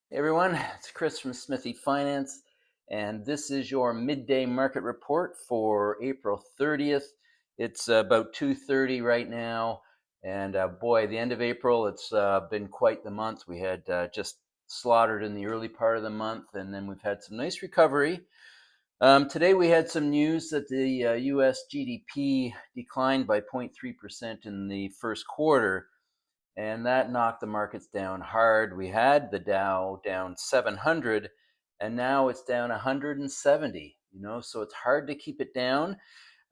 Hey everyone, it's Chris from Smithy Finance, and this is your midday market report for April 30th. It's about 2:30 right now, and boy, the end of April, it's been quite the month. We had just slaughtered in the early part of the month, and then we've had some nice recovery. Today we had some news that the U.S. GDP declined by 0.3% in the first quarter, and that knocked the markets down hard. We had the Dow down 700, and now it's down 170. So it's hard to keep it down.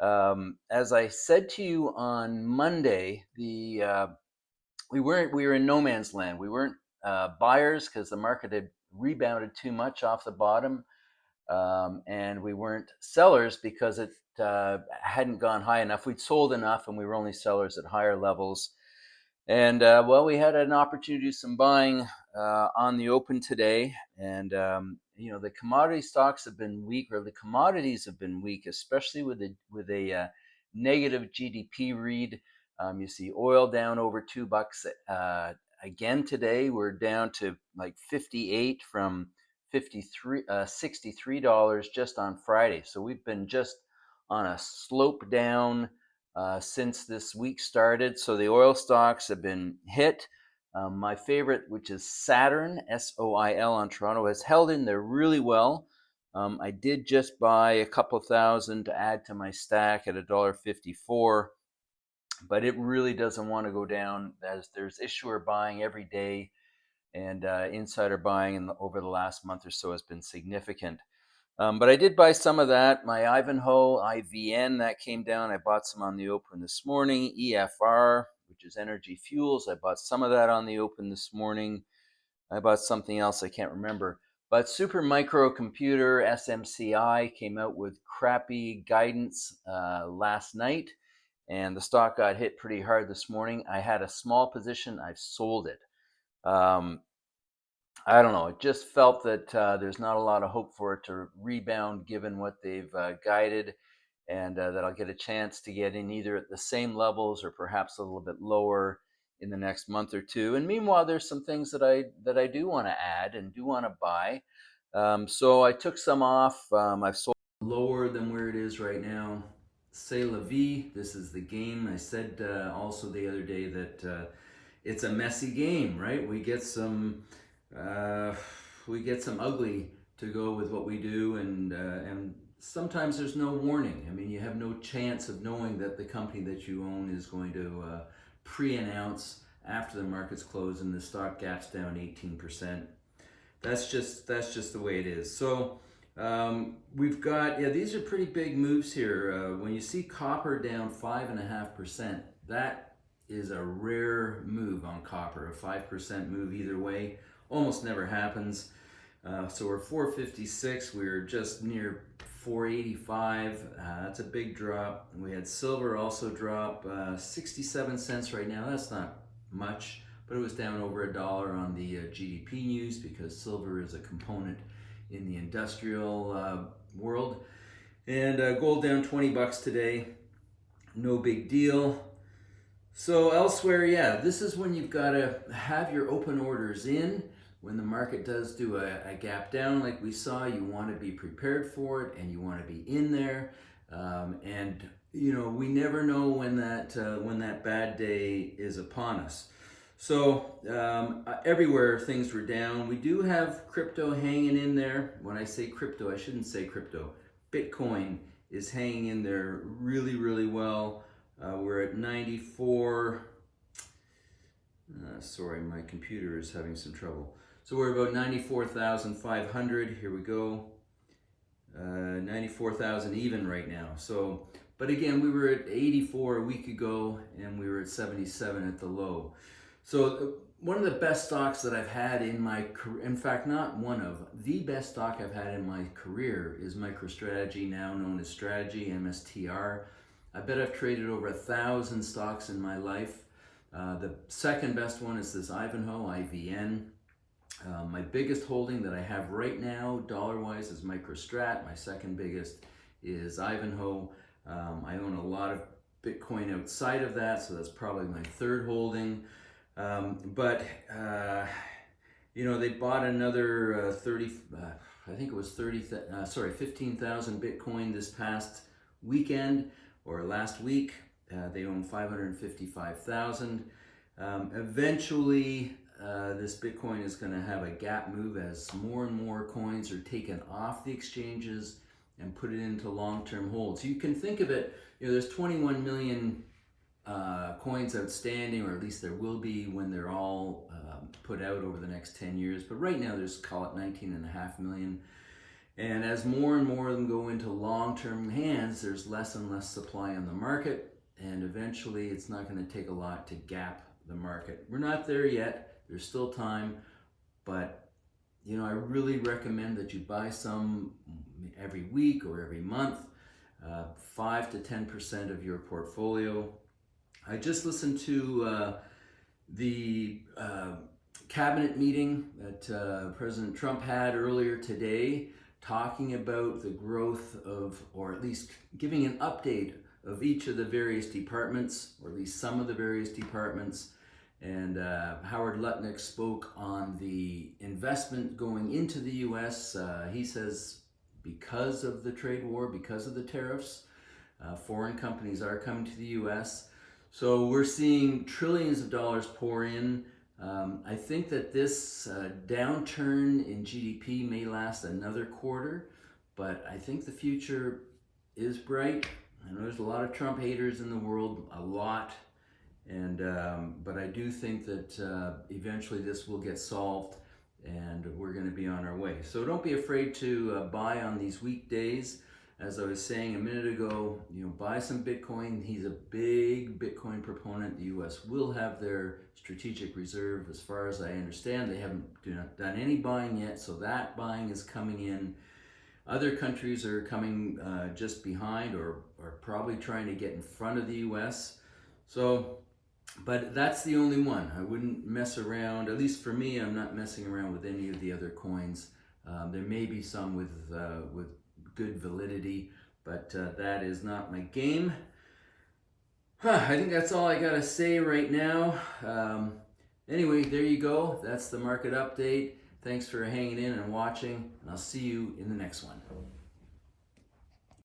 As I said to you on Monday, we were in no man's land. We weren't buyers because the market had rebounded too much off the bottom, and we weren't sellers because it hadn't gone high enough. We'd sold enough, and we were only sellers at higher levels. And well, we had an opportunity to do some buying on the open today, and the commodity stocks have been weak, or the commodities have been weak, especially with a negative GDP read. You see oil down over $2 again today. We're down to like 58 from 53, $63 just on Friday. So we've been just on a slope down since this week started. So the oil stocks have been hit. My favorite, which is Saturn, SOIL on Toronto, has held in there really well. I did just buy a couple thousand to add to my stack at $1.54, but it really doesn't want to go down as there's issuer buying every day, and insider buying over the last month or so has been significant. But I did buy some of that. My Ivanhoe IVN, that came down. I bought some on the open this morning. EFR, which is Energy Fuels, I bought some of that on the open this morning. I bought something else I can't remember. But Super Microcomputer, SMCI, came out with crappy guidance last night, and the stock got hit pretty hard this morning. I had a small position. I've sold it. Um, I don't know. It just felt that there's not a lot of hope for it to rebound given what they've guided, and that I'll get a chance to get in either at the same levels or perhaps a little bit lower in the next month or two. And meanwhile, there's some things that I do want to add and do want to buy. So I took some off. I've sold lower than where it is right now. C'est la vie. This is the game. I said also the other day that it's a messy game, right? Uh, we get some ugly to go with what we do, and sometimes there's no warning. I mean, you have no chance of knowing that the company that you own is going to pre-announce after the markets close and the stock gaps down 18%. That's just the way it is. So we've got, yeah, these are pretty big moves here. When you see copper down 5.5%, that is a rare move on copper. A 5% move either way almost never happens. So we're 456. We're just near 485. That's a big drop. We had silver also drop 67 cents right now. That's not much, but it was down over $1 on the GDP news because silver is a component in the industrial world. And gold down $20 today. No big deal. So elsewhere, yeah, this is when you've got to have your open orders in. When the market does do a gap down like we saw, you want to be prepared for it and you want to be in there. And we never know when that bad day is upon us. So everywhere things were down. We do have crypto hanging in there. When I say crypto, I shouldn't say crypto. Bitcoin is hanging in there really, really well. We're at 94. Sorry, my computer is having some trouble. So we're about 94,500. Here we go. 94,000 even right now. So, but again, we were at 84 a week ago, and we were at 77 at the low. So one of the best stocks that I've had in my career, in fact, not one of, the best stock I've had in my career is MicroStrategy, now known as Strategy, MSTR. I bet I've traded over 1,000 stocks in my life. The second best one is this Ivanhoe, IVN. My biggest holding that I have right now, dollar-wise, is MicroStrat. My second biggest is Ivanhoe. I own a lot of Bitcoin outside of that, so that's probably my third holding. But They bought another 30, I think it was 15,000 Bitcoin this past weekend or last week. They own 555,000. Eventually, this Bitcoin is going to have a gap move as more and more coins are taken off the exchanges and put it into long-term holds. You can think of it, there's 21 million coins outstanding, or at least there will be when they're all put out over the next 10 years. But right now there's, call it 19.5 million. And as more and more of them go into long-term hands, there's less and less supply on the market. And eventually it's not going to take a lot to gap the market. We're not there yet. There's still time. But, I really recommend that you buy some every week or every month, 5 to 10% of your portfolio. I just listened to the cabinet meeting that President Trump had earlier today, talking about the growth of, or at least giving an update of each of the various departments, or at least some of the various departments. And Howard Lutnick spoke on the investment going into the U.S. He says because of the trade war, because of the tariffs, foreign companies are coming to the U.S. So we're seeing trillions of dollars pour in. I think that this downturn in GDP may last another quarter, but I think the future is bright. I know there's a lot of Trump haters in the world, a lot, and but I do think that eventually this will get solved, and we're going to be on our way. So don't be afraid to buy on these weekdays. As I was saying a minute ago, buy some Bitcoin. He's a big Bitcoin proponent. The U.S. will have their strategic reserve. As far as I understand, they haven't done any buying yet, so that buying is coming in. Other countries are coming just behind, or probably trying to get in front of the U.S. So, but that's the only one. I wouldn't mess around. At least for me, I'm not messing around with any of the other coins. There may be some with good validity, but that is not my game. I think that's all I gotta say right now. Anyway, there you go. That's the market update. Thanks for hanging in and watching, and I'll see you in the next one.